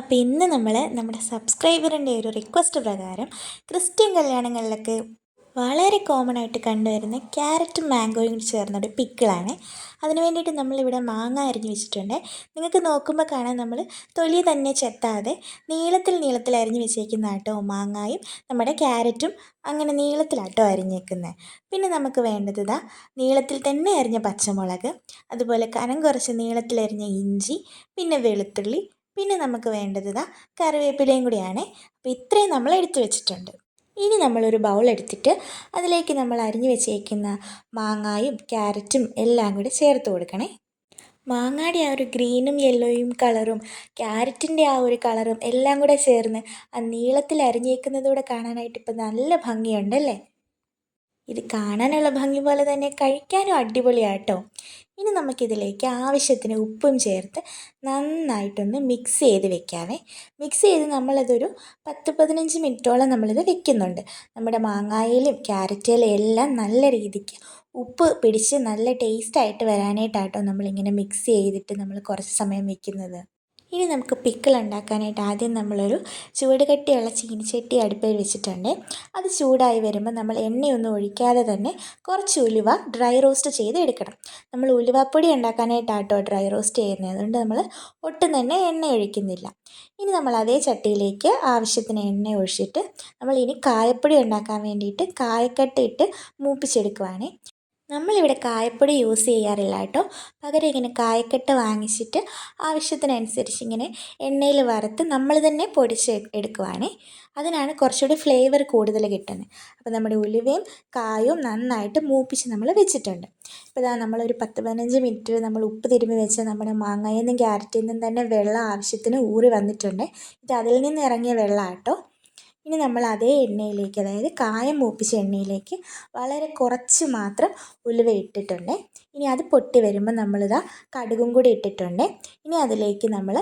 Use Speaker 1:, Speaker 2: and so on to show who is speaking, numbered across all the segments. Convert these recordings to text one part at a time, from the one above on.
Speaker 1: അപ്പോൾ ഇന്ന് നമ്മൾ നമ്മുടെ സബ്സ്ക്രൈബറിൻ്റെ ഒരു റിക്വസ്റ്റ് പ്രകാരം ക്രിസ്ത്യൻ കല്യാണങ്ങളിലൊക്കെ വളരെ കോമൺ ആയിട്ട് കണ്ടുവരുന്ന ക്യാരറ്റും മാംഗോയും കൂടി ചേർന്നൊരു പിക്കിളാണ്. അതിന് വേണ്ടിയിട്ട് നമ്മളിവിടെ മാങ്ങ അരിഞ്ഞ് വെച്ചിട്ടുണ്ട്. നിങ്ങൾക്ക് നോക്കുമ്പോൾ കാണാൻ നമ്മൾ തൊലി തന്നെ ചെത്താതെ നീളത്തിൽ അരിഞ്ഞ് വെച്ചേക്കുന്ന ആട്ടോ മാങ്ങായും നമ്മുടെ ക്യാരറ്റും അങ്ങനെ നീളത്തിലാട്ടോ അരിഞ്ഞേക്കുന്നത്. പിന്നെ നമുക്ക് വേണ്ടത് നീളത്തിൽ തന്നെ അരിഞ്ഞ പച്ചമുളക്, അതുപോലെ കനം കുറച്ച് നീളത്തിലരിഞ്ഞ ഇഞ്ചി, പിന്നെ വെളുത്തുള്ളി, പിന്നെ നമുക്ക് വേണ്ടത് കറിവേപ്പിലയും കൂടിയാണ്. അപ്പോൾ ഇത്രയും നമ്മൾ എടുത്തു വെച്ചിട്ടുണ്ട്. ഇനി നമ്മളൊരു ബൗൾ എടുത്തിട്ട് അതിലേക്ക് നമ്മൾ അരിഞ്ഞു വെച്ചേക്കുന്ന മാങ്ങായും ക്യാരറ്റും എല്ലാം കൂടി ചേർത്ത് കൊടുക്കണേ. മാങ്ങയുടെ ആ ഒരു ഗ്രീനും യെല്ലോയും കളറും ക്യാരറ്റിൻ്റെ ആ ഒരു കളറും എല്ലാം കൂടെ ചേർന്ന് ആ നീളത്തിൽ അരിഞ്ഞേക്കുന്നതൂടെ കാണാനായിട്ട് ഇപ്പം നല്ല ഭംഗിയുണ്ടല്ലേ. ഇത് കാണാനുള്ള ഭംഗി പോലെ തന്നെ കഴിക്കാനും അടിപൊളിയാട്ടോ. ഇനി നമുക്കിതിലേക്ക് ആവശ്യത്തിന് ഉപ്പും ചേർത്ത് നന്നായിട്ടൊന്ന് മിക്സ് ചെയ്ത് വെക്കാവേ. മിക്സ് ചെയ്ത് നമ്മളതൊരു 10-15 മിനിറ്റോളം നമ്മളിത് വെക്കുന്നുണ്ട്. നമ്മുടെ മാങ്ങായിലും ക്യാരറ്റിലും എല്ലാം നല്ല രീതിക്ക് ഉപ്പ് പിടിച്ച് നല്ല ടേസ്റ്റായിട്ട് വരാനായിട്ടാട്ടോ നമ്മളിങ്ങനെ മിക്സ് ചെയ്തിട്ട് നമ്മൾ കുറച്ച് സമയം വെക്കുന്നത്. ഇനി നമുക്ക് പിക്കിൾ ഉണ്ടാക്കാനായിട്ട് ആദ്യം നമ്മളൊരു ചൂട് കട്ടിയുള്ള ചീനിച്ചട്ടി അടുപ്പിൽ വെച്ചിട്ടുണ്ട്. അത് ചൂടായി വരുമ്പോൾ നമ്മൾ എണ്ണയൊന്നും ഒഴിക്കാതെ തന്നെ കുറച്ച് ഉലുവ ഡ്രൈ റോസ്റ്റ് ചെയ്ത് എടുക്കണം. നമ്മൾ ഉലുവപ്പൊടി ഉണ്ടാക്കാനായിട്ടാട്ടോ ഡ്രൈ റോസ്റ്റ് ചെയ്യുന്നത്, അതുകൊണ്ട് നമ്മൾ ഒട്ടും തന്നെ എണ്ണ ഒഴിക്കുന്നില്ല. ഇനി നമ്മൾ അതേ ചട്ടിയിലേക്ക് ആവശ്യത്തിന് എണ്ണ ഒഴിച്ചിട്ട് നമ്മൾ ഇനി കായപ്പൊടി ഉണ്ടാക്കാൻ വേണ്ടിയിട്ട് കായക്കട്ട ഇട്ട് മൂപ്പിച്ചെടുക്കുവാണ്. നമ്മളിവിടെ കായപ്പൊടി യൂസ് ചെയ്യാറില്ല കേട്ടോ. പകരം ഇങ്ങനെ കായക്കട്ട വാങ്ങിച്ചിട്ട് ആവശ്യത്തിനനുസരിച്ച് ഇങ്ങനെ എണ്ണയിൽ വറുത്ത് നമ്മൾ തന്നെ പൊടിച്ച് എടുക്കുവാണ്. അതിനാണ് കുറച്ചുകൂടി ഫ്ലേവർ കൂടുതൽ കിട്ടുന്നത്. അപ്പോൾ നമ്മുടെ ഉലുവയും കായും നന്നായിട്ട് മൂപ്പിച്ച് നമ്മൾ വെച്ചിട്ടുണ്ട്. ഇപ്പോൾ നമ്മളൊരു 10-15 മിനിറ്റ് നമ്മൾ ഉപ്പ് തിരുമ്മി വെച്ച നമ്മുടെ മാങ്ങയിൽ നിന്നും ക്യാരറ്റിൽ നിന്നും തന്നെ വെള്ളം ആവശ്യത്തിന് ഊറി വന്നിട്ടുണ്ട്. ഇത് അതിൽ നിന്ന് ഇറങ്ങിയ വെള്ളം കേട്ടോ. ഇനി നമ്മൾ അതേ എണ്ണയിലേക്ക്, അതായത് കായം മൂപ്പിച്ച എണ്ണയിലേക്ക് വളരെ കുറച്ച് മാത്രം ഉലുവ ഇട്ടിട്ടുണ്ട്. ഇനി അത് പൊട്ടി വരുമ്പോൾ കടുകും കൂടി ഇട്ടിട്ടുണ്ട്. ഇനി അതിലേക്ക് നമ്മൾ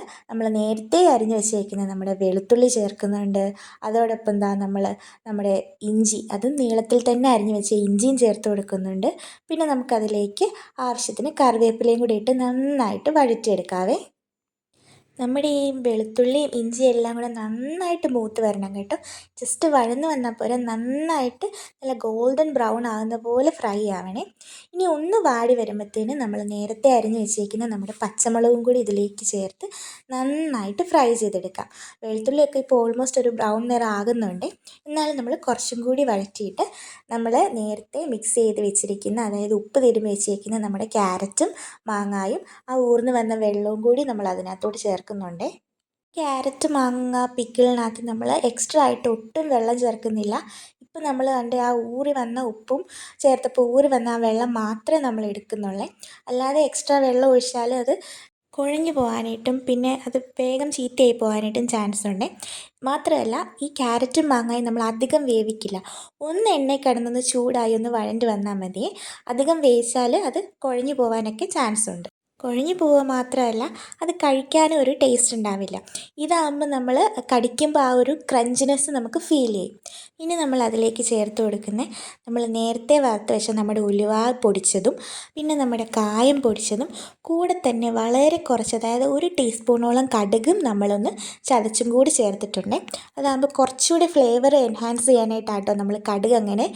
Speaker 1: നേരത്തെ അരിഞ്ഞ് വെച്ചേക്കുന്ന നമ്മുടെ വെളുത്തുള്ളി ചേർക്കുന്നുണ്ട്. അതോടൊപ്പം നമ്മുടെ ഇഞ്ചി, അതും നീളത്തിൽ തന്നെ അരിഞ്ഞ് വെച്ച ഇഞ്ചിയും ചേർത്ത് കൊടുക്കുന്നുണ്ട്. പിന്നെ നമുക്കതിലേക്ക് ആവശ്യത്തിന് കറിവേപ്പിലയും കൂടി ഇട്ട് നന്നായിട്ട് വഴറ്റിയെടുക്കാവേ. നമ്മുടെ ഈ വെളുത്തുള്ളിയും ഇഞ്ചിയും എല്ലാം കൂടെ നന്നായിട്ട് മൂത്ത് വരണം കേട്ടോ. ജസ്റ്റ് വഴന്ന് വന്നാൽ പോലെ നന്നായിട്ട് നല്ല ഗോൾഡൻ ബ്രൗൺ ആകുന്ന പോലെ ഫ്രൈ ആവണേ. ഇനി ഒന്ന് വാടി വരുമ്പോഴത്തേന് നമ്മൾ നേരത്തെ അരിഞ്ഞ് വെച്ചേക്കുന്ന നമ്മുടെ പച്ചമുളകും കൂടി ഇതിലേക്ക് ചേർത്ത് നന്നായിട്ട് ഫ്രൈ ചെയ്തെടുക്കാം. വെളുത്തുള്ളിയൊക്കെ ഇപ്പോൾ ഓൾമോസ്റ്റ് ഒരു ബ്രൗൺ നിറം ആകുന്നുണ്ട്. എന്നാലും നമ്മൾ കുറച്ചും കൂടി വഴറ്റിയിട്ട് നമ്മൾ നേരത്തെ മിക്സ് ചെയ്ത് വെച്ചിരിക്കുന്ന, അതായത് ഉപ്പ് തിരുമ്മി വെച്ചേക്കുന്ന നമ്മുടെ ക്യാരറ്റും മാങ്ങായും ആ ഊർന്ന് വന്ന വെള്ളവും കൂടി നമ്മൾ അതിനകത്തോട്ട് ചേർക്കുന്നുണ്ട്. ക്യാരറ്റ് മാങ്ങ പിക്കിളിനകത്ത് നമ്മൾ എക്സ്ട്രാ ആയിട്ട് ഒട്ടും വെള്ളം ചേർക്കുന്നില്ല. ഇപ്പം നമ്മൾ ആ ഊറി വന്ന ഉപ്പും ചേർത്തപ്പോൾ ഊറി വന്ന ആ വെള്ളം മാത്രമേ നമ്മൾ എടുക്കുന്നുള്ളൂ. അല്ലാതെ എക്സ്ട്രാ വെള്ളം ഒഴിച്ചാൽ അത് കുഴഞ്ഞു പോകാനായിട്ടും പിന്നെ അത് വേഗം ചീത്തയായി പോകാനായിട്ടും ചാൻസ് ഉണ്ട്. മാത്രമല്ല ഈ ക്യാരറ്റും മാങ്ങായും നമ്മൾ അധികം വേവിക്കില്ല. ഒന്ന് എണ്ണയിൽ കിടന്നൊന്ന് ചൂടായി ഒന്ന് വഴണ്ട് വന്നാൽ മതി. അധികം വേവിച്ചാൽ അത് കുഴഞ്ഞു പോകാനൊക്കെ ചാൻസ് ഉണ്ട്. കുഴഞ്ഞു പോവുക മാത്രമല്ല, അത് കഴിക്കാനും ഒരു ടേസ്റ്റ് ഉണ്ടാവില്ല. ഇതാകുമ്പോൾ നമ്മൾ കടിക്കുമ്പോൾ ആ ഒരു ക്രഞ്ചിനെസ് നമുക്ക് ഫീൽ ചെയ്യും. ഇനി നമ്മൾ അതിലേക്ക് ചേർത്ത് കൊടുക്കുന്നത് നമ്മൾ നേരത്തെ വറുത്ത് വെച്ച നമ്മുടെ ഉലുവ പൊടിച്ചതും പിന്നെ നമ്മുടെ കായം പൊടിച്ചതും കൂടെ തന്നെ വളരെ കുറച്ച്, അതായത് 1 ടീസ്പൂണോളം കടുകും നമ്മളൊന്ന് ചതച്ചും കൂടി ചേർത്തിട്ടുണ്ട്. അതാകുമ്പോൾ കുറച്ചുകൂടി ഫ്ലേവർ എൻഹാൻസ് ചെയ്യാനായിട്ടാട്ടോ നമ്മൾ കടുക് അങ്ങനെ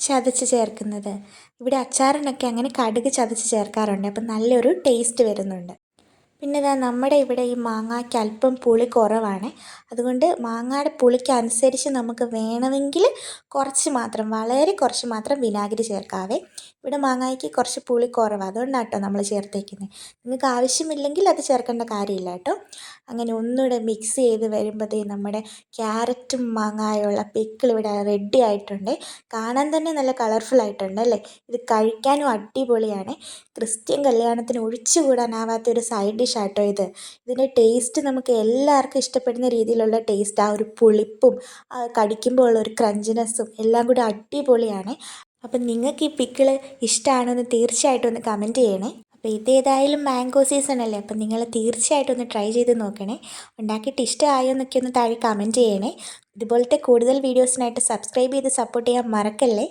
Speaker 1: ചതച്ച് ചേർക്കുന്നത്. ഇവിടെ അച്ചാറിനൊക്കെ അങ്ങനെ കടുക് ചതച്ച് ചേർക്കാറുണ്ട്. അപ്പം നല്ലൊരു ടേസ്റ്റ് വരുന്നുണ്ട്. പിന്നെ നമ്മുടെ ഇവിടെ ഈ മാങ്ങയ്ക്ക് അല്പം പുളി കുറവാണ്. അതുകൊണ്ട് മാങ്ങയുടെ പുളിക്ക് അനുസരിച്ച് നമുക്ക് വേണമെങ്കിൽ കുറച്ച് മാത്രം, വളരെ കുറച്ച് മാത്രം വിനാഗിരി ചേർക്കാവേ. ഇവിടെ മാങ്ങയ്ക്ക് കുറച്ച് പുളി കുറവാണ്, അതുകൊണ്ടാണ് കേട്ടോ നമ്മൾ ചേർത്തേക്കുന്നത്. നിങ്ങൾക്ക് ആവശ്യമില്ലെങ്കിൽ അത് ചേർക്കേണ്ട കാര്യമില്ല കേട്ടോ. അങ്ങനെ ഒന്നുകൂടെ മിക്സ് ചെയ്ത് വരുമ്പോഴത്തേ നമ്മുടെ ക്യാരറ്റും മാങ്ങായുള്ള പിക്കിൾ ഇവിടെ റെഡി ആയിട്ടുണ്ട്. കാണാൻ തന്നെ നല്ല കളർഫുൾ ആയിട്ടുണ്ട് അല്ലേ. ഇത് കഴിക്കാനും അടിപൊളിയാണ്. ക്രിസ്ത്യൻ കല്യാണത്തിന് ഒഴിച്ചുകൂടാനാവാത്തൊരു സൈഡ് ഡിഷ് ആട്ടോ ഇത്. ഇതിൻ്റെ ടേസ്റ്റ് നമുക്ക് എല്ലാവർക്കും ഇഷ്ടപ്പെടുന്ന രീതിയിലുള്ള ടേസ്റ്റ്, ആ ഒരു പുളിപ്പും കടിക്കുമ്പോൾ ഉള്ള ഒരു ക്രഞ്ചിനെസ്സും എല്ലാം കൂടി അടിപൊളിയാണ്. അപ്പം നിങ്ങൾക്ക് ഈ പിക്കിൾ ഇഷ്ടമാണോ എന്ന് തീർച്ചയായിട്ടും ഒന്ന് കമൻറ്റ് ചെയ്യണേ. അപ്പോൾ ഇതേതായാലും മാംഗോ സീസൺ അല്ലേ, അപ്പം നിങ്ങൾ തീർച്ചയായിട്ടും ഒന്ന് ട്രൈ ചെയ്ത് നോക്കണേ. ഉണ്ടാക്കിയിട്ട് ഇഷ്ടമായോ എന്നൊക്കെ ഒന്ന് താഴെ കമൻറ്റ് ചെയ്യണേ. ഇതുപോലത്തെ കൂടുതൽ വീഡിയോസിനായിട്ട് സബ്സ്ക്രൈബ് ചെയ്ത് സപ്പോർട്ട് ചെയ്യാൻ മറക്കല്ലേ.